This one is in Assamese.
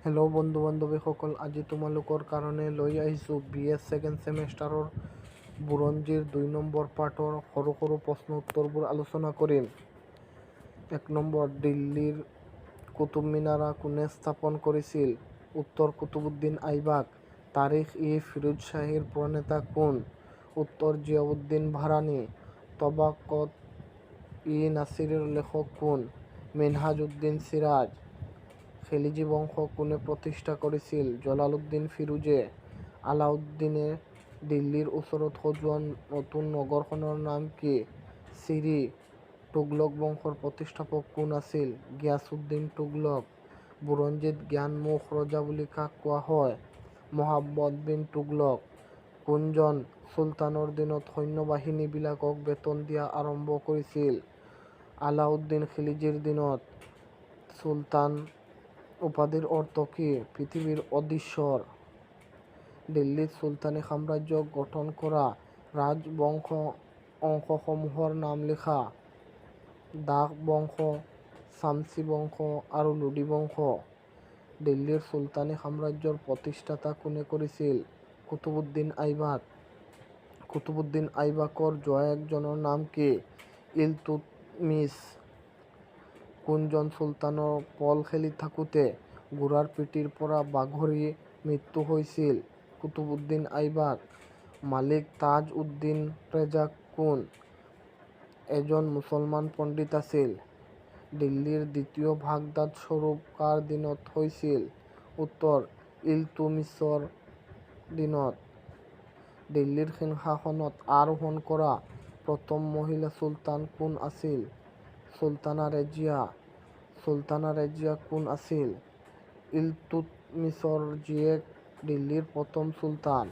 হেল্ল' বন্ধু বান্ধৱীসকল, আজি তোমালোকৰ কাৰণে লৈ আহিছোঁ BS ছেকেণ্ড ছেমিষ্টাৰৰ বুৰঞ্জীৰ ২ নম্বৰ পাঠৰ সৰু সৰু প্ৰশ্ন উত্তৰবোৰ আলোচনা কৰিম। ১ নম্বৰ, দিল্লীৰ কুতুব মিনাৰ কোনে স্থাপন কৰিছিল? উত্তৰ, কুতুবুদ্দিন আইবাক। তাৰিখ, ফিৰোজ শ্বাহীৰ প্ৰণেতা কোন? উত্তৰ, জিয়াউদ্দিন বাহৰানী। তবাকত-ই-নাছিৰৰ লেখক কোন? মিনহাজ-উদ্দিন চিৰাজ। খিলজী বংশ কোনে প্ৰতিষ্ঠা কৰিছিল? জলালুদ্দিন ফিৰোজে। আলাউদ্দিনে দিল্লীৰ ওচৰত সজোৱা নতুন নগৰখনৰ নাম কি? চিৰি। তুগলক বংশৰ প্ৰতিষ্ঠাপক কোন আছিল? গিয়াছুদ্দিন তুগলক। বুৰঞ্জীত জ্ঞানমুখ ৰজা বুলি কাক কোৱা হয়? মহাম্মদ বিন তুগলক। কোনজন চুলতানৰ দিনত সৈন্যবাহিনীবিলাকক বেতন দিয়া আৰম্ভ কৰিছিল? আলাউদ্দিন খিলজীৰ দিনত। চুলতান উপাধিৰ অৰ্থ কি? পৃথিৱীৰ অধীশ্বৰ। দিল্লীত চুলতানী সাম্ৰাজ্য গঠন কৰা ৰাজবংশ অংশসমূহৰ নাম লিখা। দাস বংশ, চামচি বংশ আৰু লোদী বংশ। দিল্লীৰ চুলতানী সাম্ৰাজ্যৰ প্ৰতিষ্ঠাতা কোনে কৰিছিল? কুতুবুদ্দিন আইবাক। কুতুবুদ্দিন আইবাকৰ জোৱায়েকজনৰ নাম কি? ইলতুৎমিছ। কোনজন চুলতানৰ পল খেলি থাকোঁতে ঘোঁৰাৰ পিঠিৰ পৰা বাগৰি মৃত্যু হৈছিল? কুতুবুদ্দিন আইবাক। মালিক তাজ-উদ-দিন ৰেজা কোন? এজন মুছলমান পণ্ডিত আছিল। দিল্লীৰ দ্বিতীয় বাগদাদ স্বৰূপ কাৰ দিনত হৈছিল? উত্তৰ, ইলতুৎমিছৰ দিনত। দিল্লীৰ সিংহাসনত আৰোহণ কৰা প্ৰথম মহিলা চুলতান কোন আছিল? চুলতানা ৰেজিয়া। চুলতানা ৰেজিয়া কোন আছিল? ইলতুৎমিছৰ জীয়েক। দিল্লীৰ প্ৰথম চুলতান